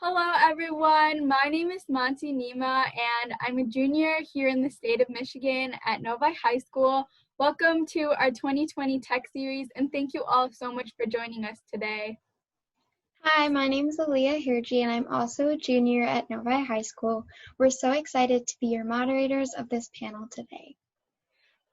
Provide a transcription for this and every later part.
Hello, everyone. My name is Monty Nima, and I'm a junior here in the state of Michigan at Novi High School. Welcome to our 2020 Tech Series, and thank you all so much for joining us today. Hi, my name is Hirji, and I'm also a junior at Novi High School. We're so excited to be your moderators of this panel today.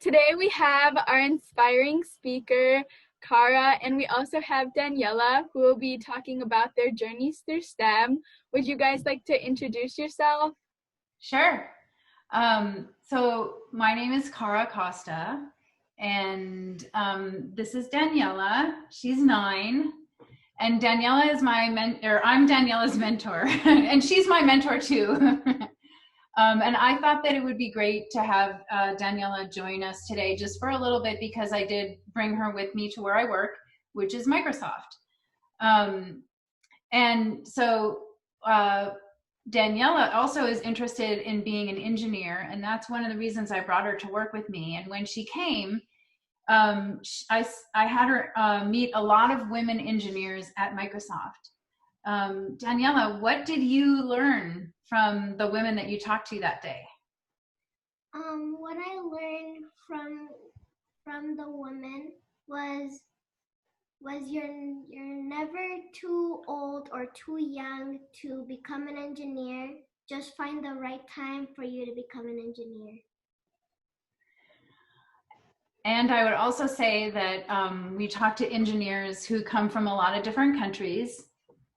Today we have our inspiring speaker, Kara, and we also have Daniela, who will be talking about their journeys through STEM. Would you guys like to introduce yourself? Sure. So my name is Kara Costa, and this is Daniela. She's 9, and Daniela is I'm Daniela's mentor, and she's my mentor too. And I thought that it would be great to have Daniela join us today just for a little bit, because I did bring her with me to where I work, which is Microsoft. And so Daniela also is interested in being an engineer, and that's one of the reasons I brought her to work with me. And when she came, I had her meet a lot of women engineers at Microsoft. Daniela, what did you learn from the women that you talked to that day? What I learned from the women was you're never too old or too young to become an engineer. Just find the right time for you to become an engineer. And I would also say that we talk to engineers who come from a lot of different countries,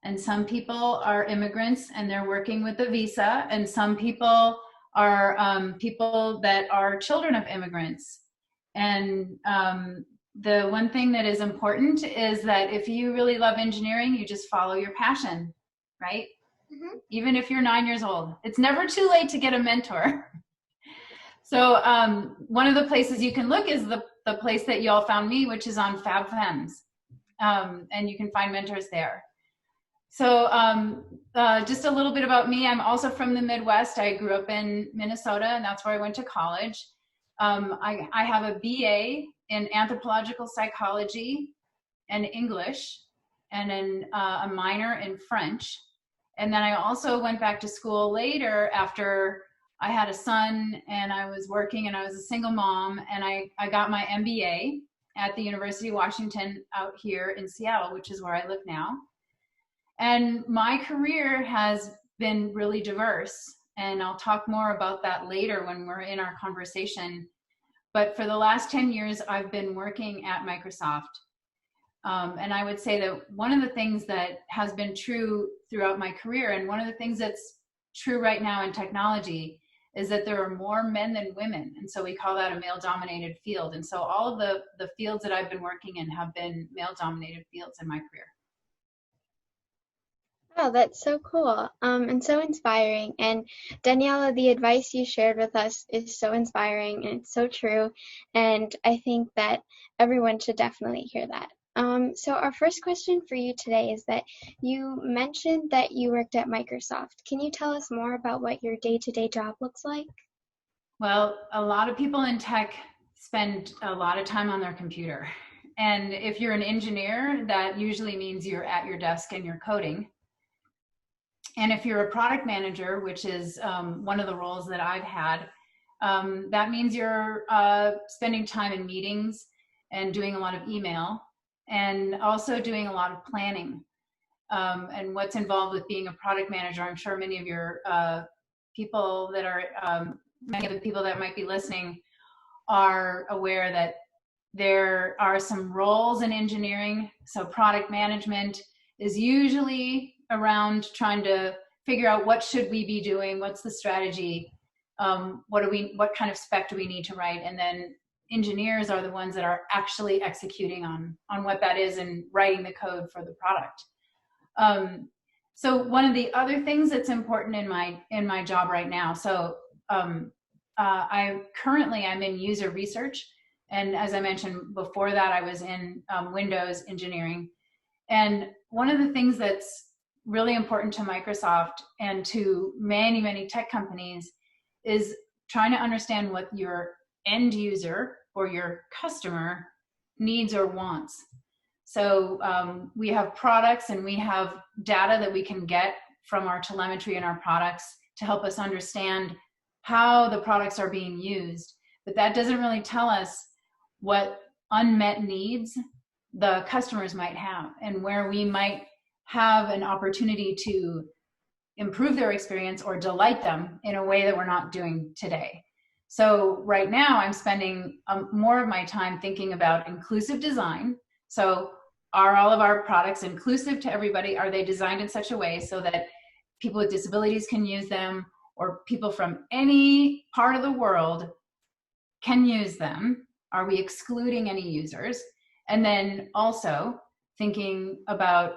and some people are immigrants and they're working with a visa, and some people are people that are children of immigrants. And the one thing that is important is that if you really love engineering, you just follow your passion, right? Mm-hmm. Even if you're 9 years old, it's never too late to get a mentor. So one of the places you can look is the place that you all found me, which is on FabFems, and you can find mentors there. So just a little bit about me. I'm also from the Midwest. I grew up in Minnesota, and that's where I went to college. I have a BA in anthropological psychology and English, and then a minor in French. And then I also went back to school later after I had a son and I was working and I was a single mom, and I got my MBA at the University of Washington out here in Seattle, which is where I live now. And my career has been really diverse, and I'll talk more about that later when we're in our conversation. But for the last 10 years, I've been working at Microsoft. And I would say that one of the things that has been true throughout my career, and one of the things that's true right now in technology, is that there are more men than women. And so we call that a male-dominated field. And so all of the fields that I've been working in have been male-dominated fields in my career. Oh, that's so cool and so inspiring. And Daniela, the advice you shared with us is so inspiring and it's so true. And I think that everyone should definitely hear that. So our first question for you today is that you mentioned that you worked at Microsoft. Can you tell us more about what your day-to-day job looks like? Well, a lot of people in tech spend a lot of time on their computer. And if you're an engineer, that usually means you're at your desk and you're coding. And if you're a product manager, which is one of the roles that I've had, that means you're spending time in meetings and doing a lot of email, and also doing a lot of planning. And what's involved with being a product manager, I'm sure many of your people that are, many of the people that might be listening are aware that there are some roles in engineering. So product management is usually around trying to figure out what should we be doing, what's the strategy, what kind of spec do we need to write, and then engineers are the ones that are actually executing on what that is and writing the code for the product. So one of the other things that's important in my job right now, so I'm in user research, and as I mentioned before that, I was in Windows engineering. And one of the things that's really important to Microsoft and to many, many tech companies is trying to understand what your end user or your customer needs or wants. So we have products and we have data that we can get from our telemetry and our products to help us understand how the products are being used. But that doesn't really tell us what unmet needs the customers might have and where we might have an opportunity to improve their experience or delight them in a way that we're not doing today. So right now I'm spending more of my time thinking about inclusive design. So are all of our products inclusive to everybody? Are they designed in such a way so that people with disabilities can use them, or people from any part of the world can use them? Are we excluding any users? And then also thinking about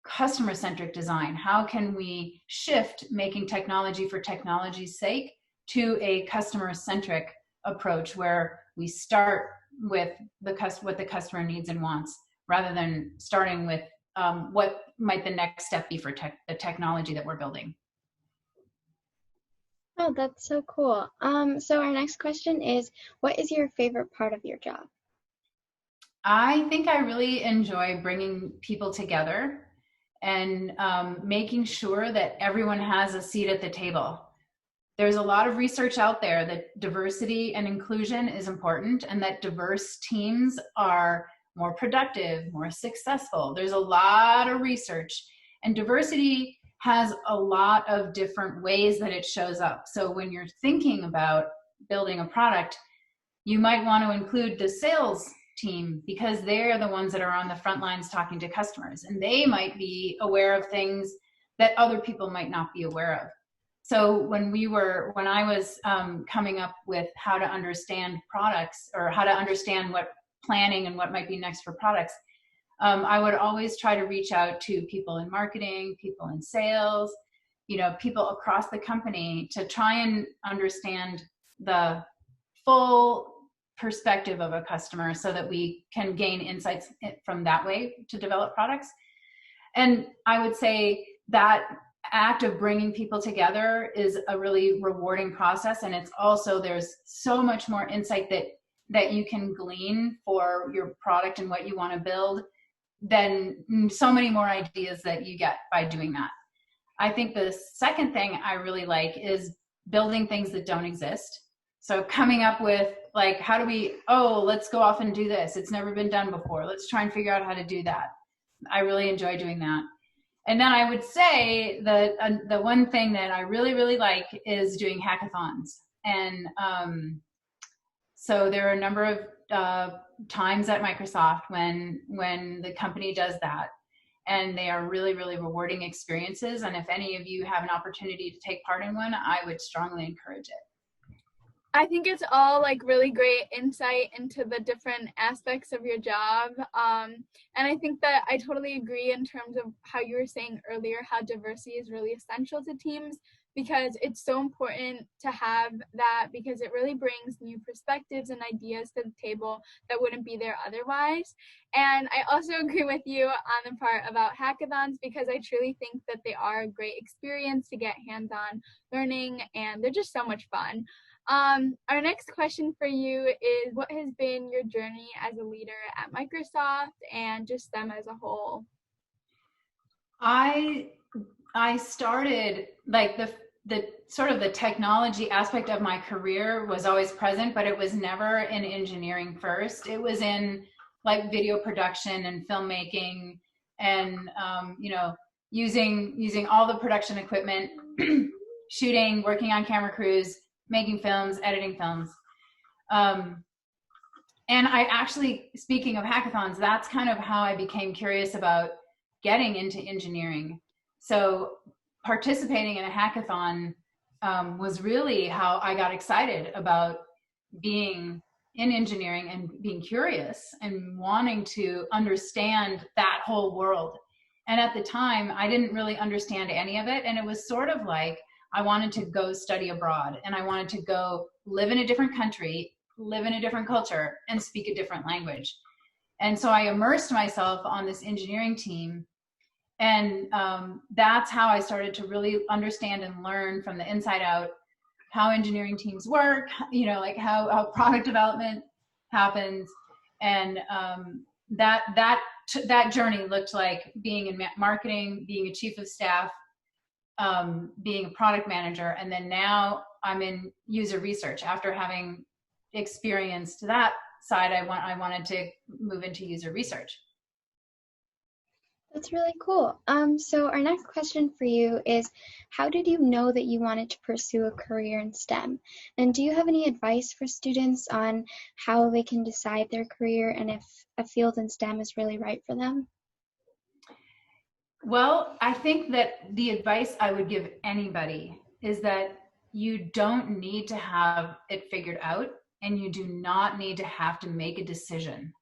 customer-centric design. How can we shift making technology for technology's sake to a customer-centric approach where we start with what the customer needs and wants, rather than starting with what might the next step be for the technology that we're building. Oh, that's so cool. So our next question is, what is your favorite part of your job? I think I really enjoy bringing people together and making sure that everyone has a seat at the table. There's a lot of research out there that diversity and inclusion is important, and that diverse teams are more productive, more successful. There's a lot of research, and diversity has a lot of different ways that it shows up. So when you're thinking about building a product, you might want to include the sales team, because they're the ones that are on the front lines talking to customers, and they might be aware of things that other people might not be aware of. So when I was coming up with how to understand products, or how to understand what planning and what might be next for products, I would always try to reach out to people in marketing, people in sales, people across the company, to try and understand the full perspective of a customer so that we can gain insights from that way to develop products. And I would say that act of bringing people together is a really rewarding process. And it's also, there's so much more insight that you can glean for your product and what you want to build, than so many more ideas that you get by doing that. I think the second thing I really like is building things that don't exist. So coming up with, like, how do we, let's go off and do this. It's never been done before. Let's try and figure out how to do that. I really enjoy doing that. And then I would say that the one thing that I really, really like is doing hackathons. And so there are a number of times at Microsoft when the company does that. And they are really, really rewarding experiences. And if any of you have an opportunity to take part in one, I would strongly encourage it. I think it's all like really great insight into the different aspects of your job. And I think that I totally agree in terms of how you were saying earlier, how diversity is really essential to teams, because it's so important to have that, because it really brings new perspectives and ideas to the table that wouldn't be there otherwise. And I also agree with you on the part about hackathons, because I truly think that they are a great experience to get hands-on learning, and they're just so much fun. Our next question for you is, what has been your journey as a leader at Microsoft and just them as a whole? I started, like, the sort of the technology aspect of my career was always present, but it was never in engineering first. It was in like video production and filmmaking, and using all the production equipment, shooting, working on camera crews, making films, editing films. And I actually, speaking of hackathons, that's kind of how I became curious about getting into engineering. So participating in a hackathon was really how I got excited about being in engineering and being curious and wanting to understand that whole world. And at the time, I didn't really understand any of it. And it was sort of like, I wanted to go study abroad, and I wanted to go live in a different country, live in a different culture, and speak a different language. And so I immersed myself on this engineering team. And that's how I started to really understand and learn from the inside out how engineering teams work, like how product development happens. And that journey looked like being in marketing, being a chief of staff, being a product manager. And then now I'm in user research. After having experienced that side, I wanted to move into user research. That's really cool. So our next question for you is, how did you know that you wanted to pursue a career in STEM? And do you have any advice for students on how they can decide their career and if a field in STEM is really right for them? Well, I think that the advice I would give anybody is that you don't need to have it figured out, and you do not need to have to make a decision.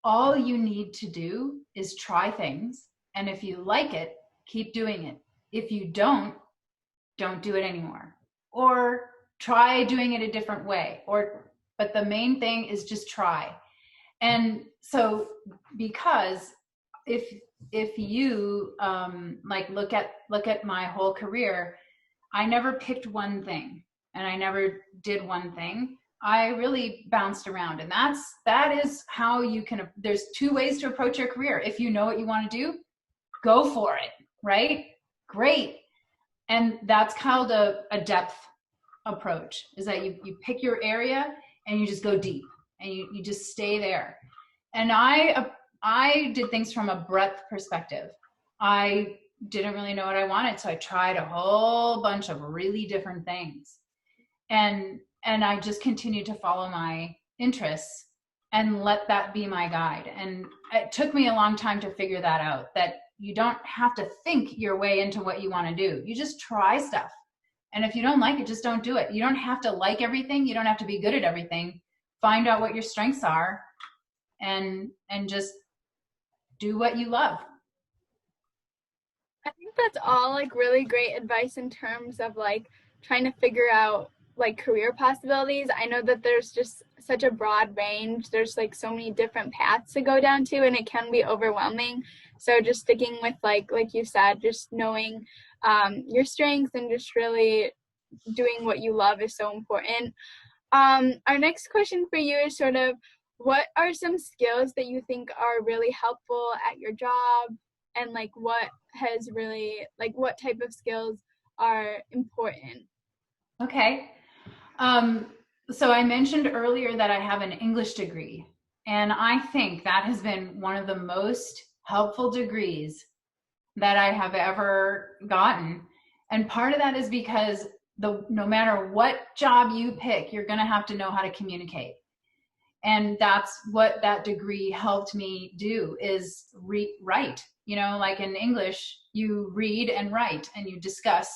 All you need to do is try things. And if you like it, keep doing it. If you don't do it anymore. Or try doing it a different way. But the main thing is just try. And so, because if you like look at my whole career, I never picked one thing and I never did one thing. I really bounced around, and that is how you can. There's two ways to approach your career. If you know what you want to do, go for it, right? Great. And that's called a depth approach, is that you pick your area and you just go deep and you just stay there. And I did things from a breadth perspective. I didn't really know what I wanted, so I tried a whole bunch of really different things. And I just continued to follow my interests and let that be my guide. And it took me a long time to figure that out, that you don't have to think your way into what you want to do. You just try stuff. And if you don't like it, just don't do it. You don't have to like everything. You don't have to be good at everything. Find out what your strengths are and just do what you love. I think that's all like really great advice in terms of like trying to figure out like career possibilities. I know that there's just such a broad range. There's like so many different paths to go down to, and it can be overwhelming. So just sticking with like you said, just knowing your strengths and just really doing what you love is so important. Our next question for you is sort of, what are some skills that you think are really helpful at your job, and like what has really, like what type of skills are important? Okay. So I mentioned earlier that I have an English degree, and I think that has been one of the most helpful degrees that I have ever gotten. And part of that is because no matter what job you pick, you're going to have to know how to communicate. And that's what that degree helped me do, is write. You know, like in English, you read and write, and you discuss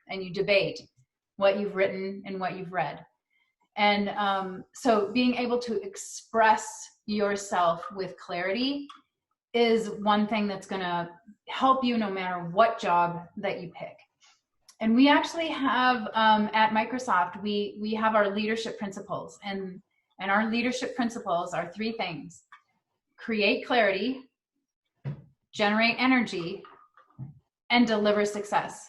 and you debate what you've written and what you've read. And so being able to express yourself with clarity is one thing that's going to help you no matter what job that you pick. And we actually have at Microsoft, we have our leadership principles, and our leadership principles are three things: create clarity, generate energy, and deliver success.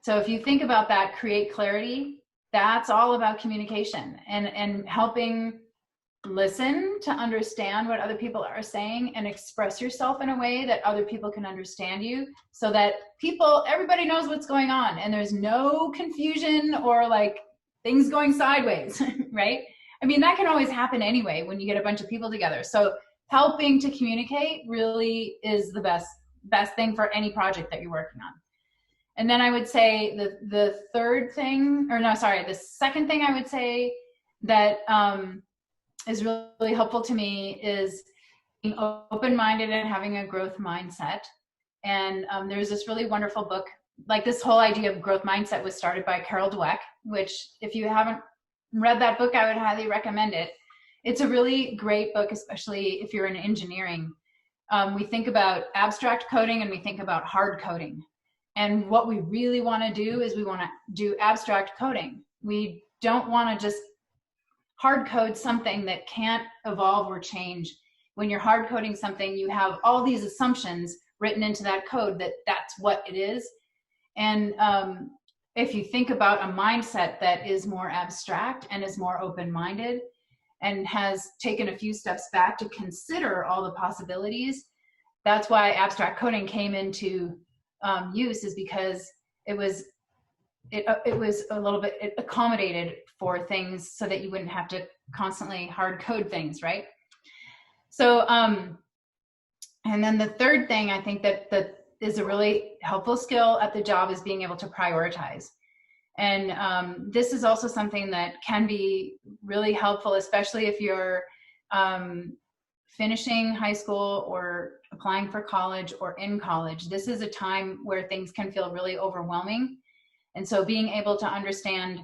So if you think about that, create clarity, that's all about communication and helping listen to understand what other people are saying and express yourself in a way that other people can understand you, so that everybody knows what's going on and there's no confusion or like things going sideways, right? I mean, that can always happen anyway when you get a bunch of people together. So helping to communicate really is the best thing for any project that you're working on. And then I would say the second thing I would say that is really helpful to me is being open-minded and having a growth mindset. And there's this really wonderful book, like this whole idea of growth mindset was started by Carol Dweck, which if you haven't read that book, I would highly recommend it. It's a really great book, especially if you're in engineering. We think about abstract coding and we think about hard coding. And what we really want to do is we want to do abstract coding. We don't want to just hard code something that can't evolve or change. When you're hard coding something, you have all these assumptions written into that code that that's what it is. And if you think about a mindset that is more abstract and is more open-minded and has taken a few steps back to consider all the possibilities, that's why abstract coding came into use, is because it was a little bit, it accommodated for things so that you wouldn't have to constantly hard code things, right? So, and then the third thing I think that is a really helpful skill at the job is being able to prioritize. And this is also something that can be really helpful, especially if you're finishing high school or applying for college or in college. This is a time where things can feel really overwhelming. And so being able to understand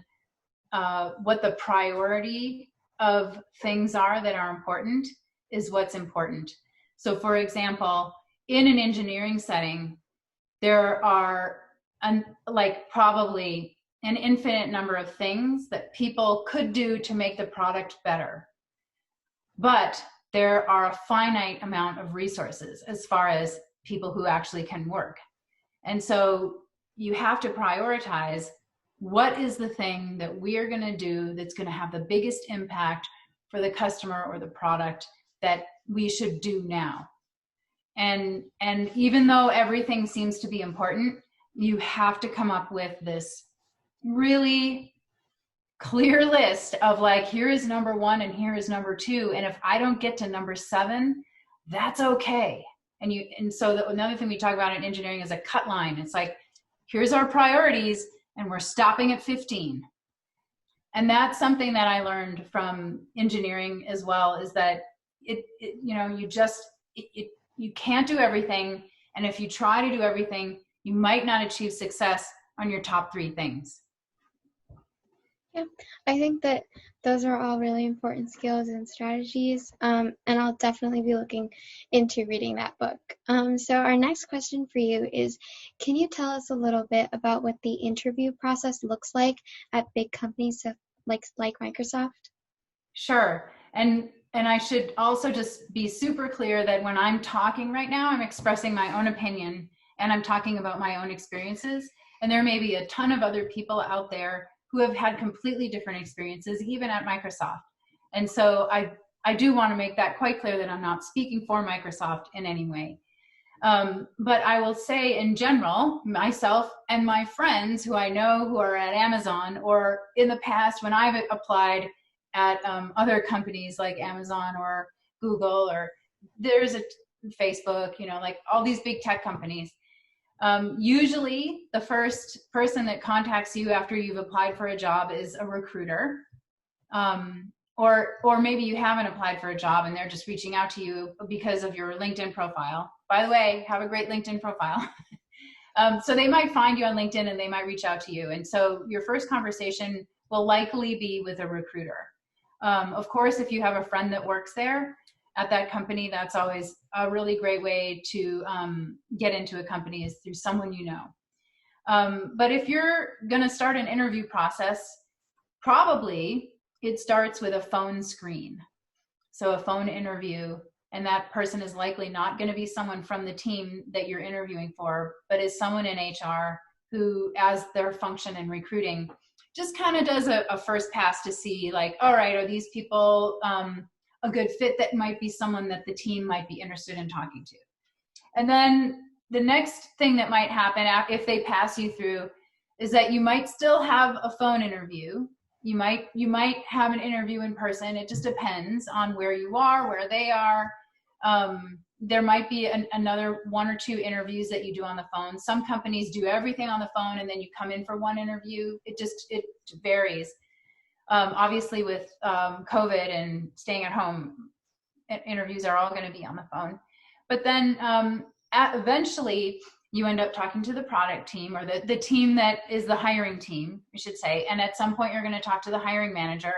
what the priority of things are that are important is what's important. So for example, in an engineering setting, there are probably an infinite number of things that people could do to make the product better. But there are a finite amount of resources as far as people who actually can work. And so you have to prioritize what is the thing that we are going to do that's going to have the biggest impact for the customer or the product that we should do now. And even though everything seems to be important, you have to come up with this really clear list of like, here is number 1 and here is number 2. And if I don't get to number 7, that's okay. And so another thing we talk about in engineering is a cut line. It's like, here's our priorities and we're stopping at 15. And that's something that I learned from engineering as well, is that you can't do everything. And if you try to do everything, you might not achieve success on your top 3 things. Yeah, I think that those are all really important skills and strategies, and I'll definitely be looking into reading that book. So our next question for you is, can you tell us a little bit about what the interview process looks like at big companies like Microsoft? Sure. And I should also just be super clear that when I'm talking right now, I'm expressing my own opinion and I'm talking about my own experiences. And there may be a ton of other people out there who have had completely different experiences, even at Microsoft. And so I do want to make that quite clear, that I'm not speaking for Microsoft in any way. But I will say in general, myself and my friends who I know who are at Amazon, or in the past when I've applied at other companies like Amazon or Google, or there's a Facebook, like all these big tech companies. Usually the first person that contacts you after you've applied for a job is a recruiter. Or maybe you haven't applied for a job and they're just reaching out to you because of your LinkedIn profile. By the way, have a great LinkedIn profile. So they might find you on LinkedIn and they might reach out to you. And so your first conversation will likely be with a recruiter. Of course, if you have a friend that works there at that company, that's always a really great way to get into a company, is through someone you know. But if you're going to start an interview process, probably it starts with a phone screen. So a phone interview, and that person is likely not going to be someone from the team that you're interviewing for, but is someone in HR who, as their function in recruiting, just kind of does a first pass to see, like, all right, are these people a good fit that might be someone that the team might be interested in talking to? And then the next thing that might happen if they pass you through is that you might still have a phone interview. You might have an interview in person. It just depends on where you are, where they are. There might be another 1 or 2 interviews that you do on the phone. Some companies do everything on the phone and then you come in for 1 interview. It varies. Obviously with COVID and staying at home, interviews are all going to be on the phone. But then eventually you end up talking to the product team, or the team that is the hiring team, I should say. And at some point you're going to talk to the hiring manager.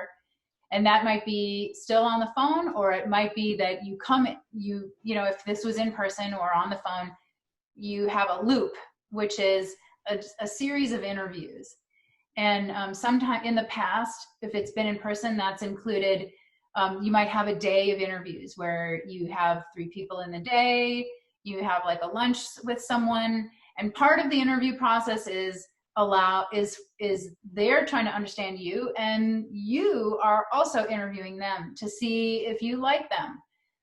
And that might be still on the phone, or it might be that if this was in person or on the phone, you have a loop, which is a series of interviews. And sometime in the past, if it's been in person, that's included, you might have a day of interviews where you have 3 people in the day, you have like a lunch with someone, and part of the interview process is they're trying to understand you, and you are also interviewing them to see if you like them.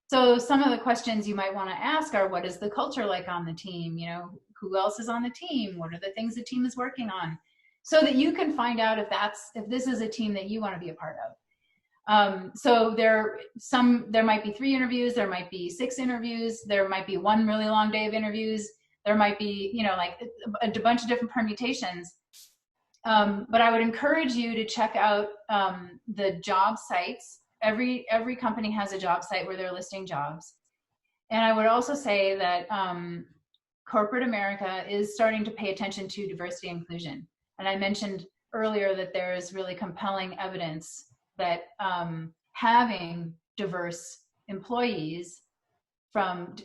So some of the questions you might want to ask are, what is the culture like on the team? You know, who else is on the team? What are the things the team is working on? So that you can find out if this is a team that you want to be a part of. So there might be 3 interviews, there might be 6 interviews, there might be 1 really long day of interviews, there might be, you know, like a bunch of different permutations. But I would encourage you to check out the job sites. Every company has a job site where they're listing jobs. And I would also say that corporate America is starting to pay attention to diversity and inclusion. And I mentioned earlier that there is really compelling evidence that having diverse employees from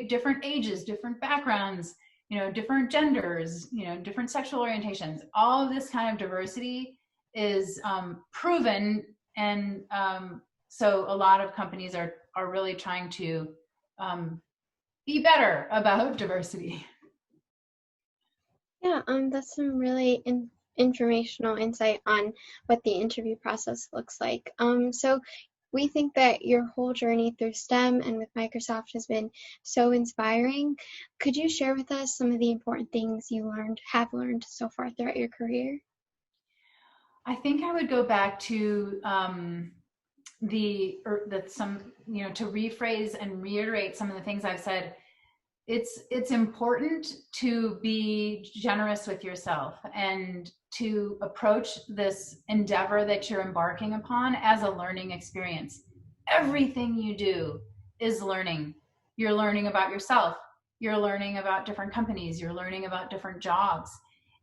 different ages, different backgrounds, you know, different genders, you know, different sexual orientations, all of this kind of diversity is proven. And so a lot of companies are really trying to be better about diversity. Yeah, that's some really informational insight on what the interview process looks like. So we think that your whole journey through STEM and with Microsoft has been so inspiring. Could you share with us some of the important things you have learned so far throughout your career? I think I would go back to to rephrase and reiterate some of the things I've said. It's important to be generous with yourself and to approach this endeavor that you're embarking upon as a learning experience. Everything you do is learning. You're learning about yourself. You're learning about different companies. You're learning about different jobs.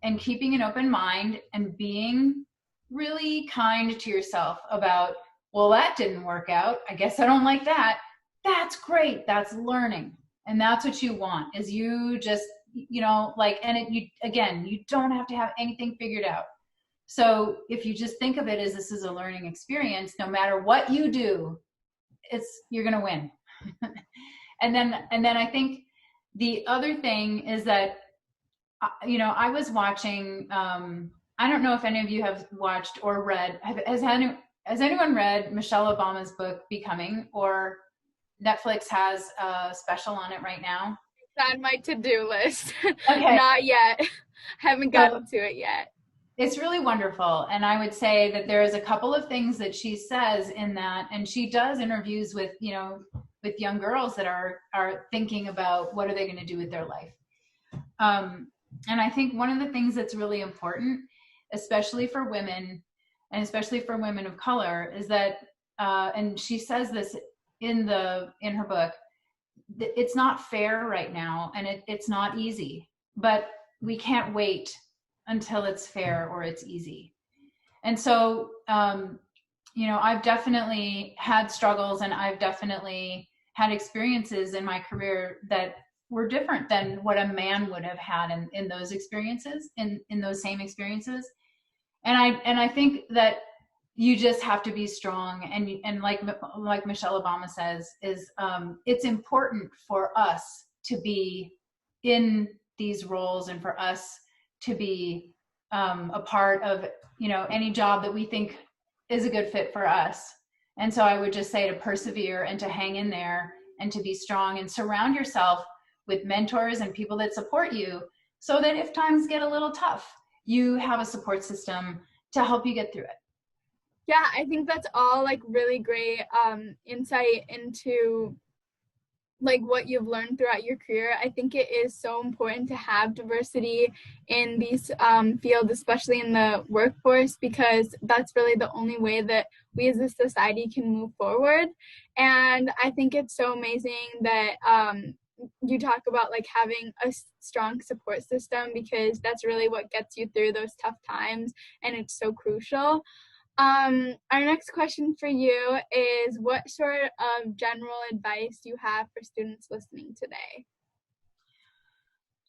And keeping an open mind and being really kind to yourself about, well, that didn't work out. I guess I don't like that. That's great. That's learning. And that's what you want, is you just, you know, like, and you don't have to have anything figured out. So if you just think of it as this is a learning experience, no matter what you do, you're going to win. And then I think the other thing is that, you know, I was watching, I don't know if any of you have watched or read, has anyone read Michelle Obama's book, Becoming, or Netflix has a special on it right now? It's on my to-do list. Okay. Not yet. Haven't gotten to it yet. It's really wonderful. And I would say that there is a couple of things that she says in that, and she does interviews with, you know, with young girls that are thinking about what are they going to do with their life. And I think one of the things that's really important, especially for women and especially for women of color, is that, and she says this in her book, it's not fair right now, and it's not easy, but we can't wait until it's fair or it's easy. And so, you know, I've definitely had struggles, and I've definitely had experiences in my career that were different than what a man would have had in those experiences, in those same experiences. And I think that you just have to be strong, and like Michelle Obama says, is it's important for us to be in these roles and for us to be a part of, you know, any job that we think is a good fit for us. And so I would just say to persevere and to hang in there and to be strong and surround yourself with mentors and people that support you, so that if times get a little tough, you have a support system to help you get through it. Yeah, I think that's all like really great insight into like what you've learned throughout your career. I think it is so important to have diversity in these fields, especially in the workforce, because that's really the only way that we as a society can move forward. And I think it's so amazing that you talk about like having a strong support system, because that's really what gets you through those tough times, and it's so crucial. Our next question for you is, what sort of general advice do you have for students listening today?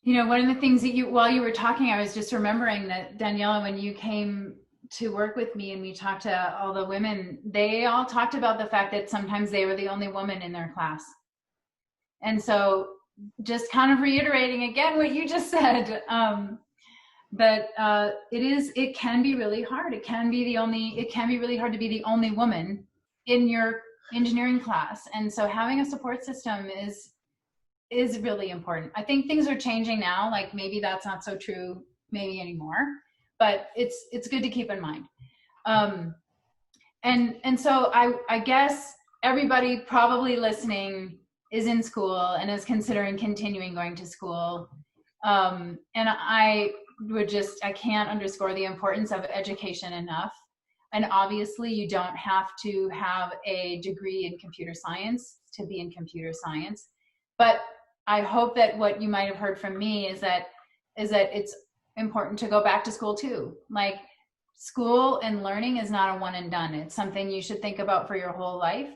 You know, one of the things that while you were talking, I was just remembering that, Daniela, when you came to work with me and we talked to all the women, they all talked about the fact that sometimes they were the only woman in their class. And so just kind of reiterating again what you just said, that it can be really hard. It can be really hard to be the only woman in your engineering class. And so having a support system is really important. I think things are changing now. Like maybe that's not so true maybe anymore, but it's good to keep in mind. And so I guess everybody probably listening is in school and is considering continuing going to school. And I can't underscore the importance of education enough. And obviously you don't have to have a degree in computer science to be in computer science. But I hope that what you might have heard from me is that it's important to go back to school too. Like school and learning is not a one and done. It's something you should think about for your whole life.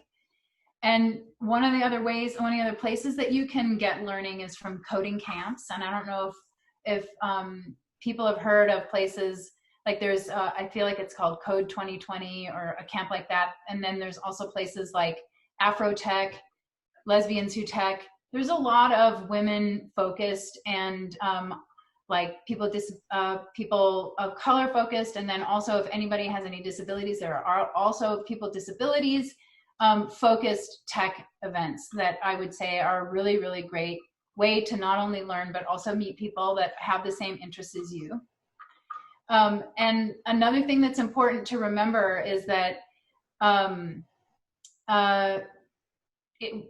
And one of the other places that you can get learning is from coding camps. And I don't know if people have heard of places like there's, I feel like it's called Code 2020 or a camp like that. And then there's also places like Afro Tech, Lesbians Who Tech. There's a lot of women focused and like people of color focused. And then also if anybody has any disabilities, there are also people with disabilities focused tech events that I would say are a really, really great way to not only learn, but also meet people that have the same interests as you. And another thing that's important to remember is that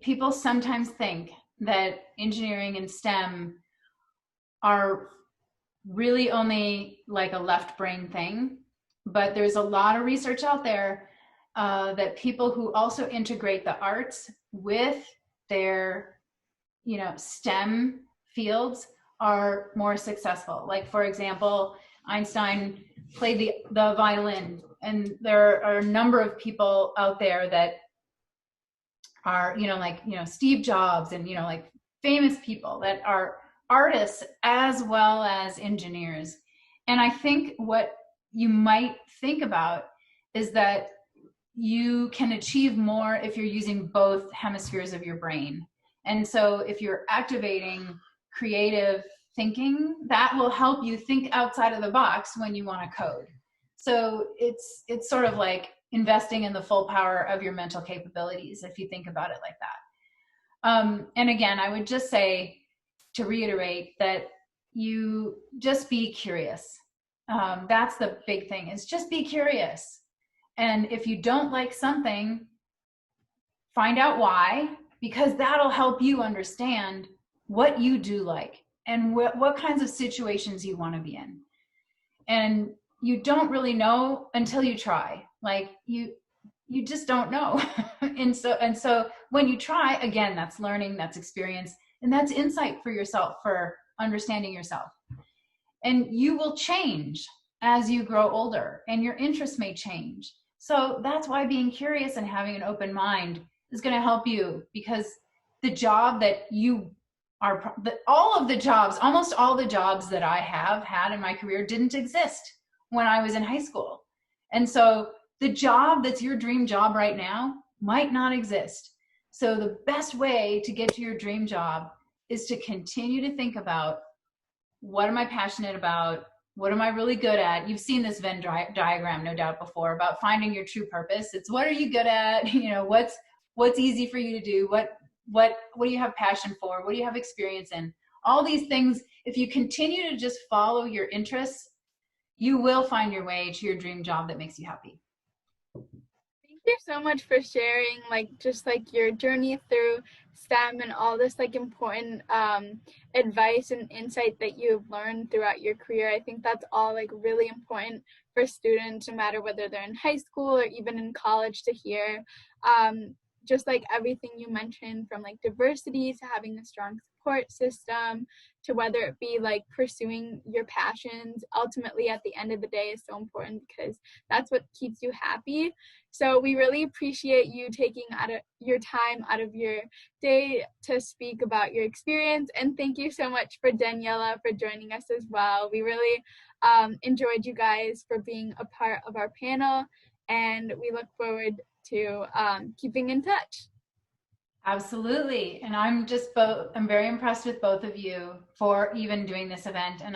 people sometimes think that engineering and STEM are really only like a left brain thing, but there's a lot of research out there that people who also integrate the arts with their, STEM fields are more successful. Like for example, Einstein played the violin, and there are a number of people out there that are, Steve Jobs and, like famous people that are artists as well as engineers. And I think what you might think about is that you can achieve more if you're using both hemispheres of your brain. And so if you're activating creative thinking, that will help you think outside of the box when you want to code. So it's sort of like investing in the full power of your mental capabilities, if you think about it like that. And again, I would just say, to reiterate, that you just be curious. That's the big thing, is just be curious. And if you don't like something, find out why, because that'll help you understand what you do like and what kinds of situations you want to be in. And you don't really know until you try. Like you just don't know. and so when you try, again, that's learning, that's experience, and that's insight for yourself, for understanding yourself. And you will change as you grow older, and your interests may change. So that's why being curious and having an open mind is going to help you, because the job that you are, almost all the jobs that I have had in my career didn't exist when I was in high school. And so the job that's your dream job right now might not exist. So the best way to get to your dream job is to continue to think about, what am I passionate about? What am I really good at? You've seen this Venn diagram, no doubt, before, about finding your true purpose. It's what are you good at? What's easy for you to do? What do you have passion for? What do you have experience in? All these things, if you continue to just follow your interests, you will find your way to your dream job that makes you happy. Thank you so much for sharing, just your journey through STEM and all this important advice and insight that you've learned throughout your career. I think that's all really important for students, no matter whether they're in high school or even in college, to hear. Just everything you mentioned, from diversity to having a strong support system, to whether it be pursuing your passions, ultimately at the end of the day is so important, because that's what keeps you happy. So we really appreciate you taking your time out of your day to speak about your experience. And thank you so much for Daniela for joining us as well. We really enjoyed you guys for being a part of our panel, and we look forward to keeping in touch. Absolutely. And I'm very impressed with both of you for even doing this event. And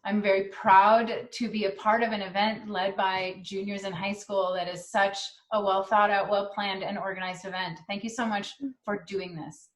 I'm very proud to be a part of an event led by juniors in high school that is such a well thought out, well planned and organized event. Thank you so much for doing this.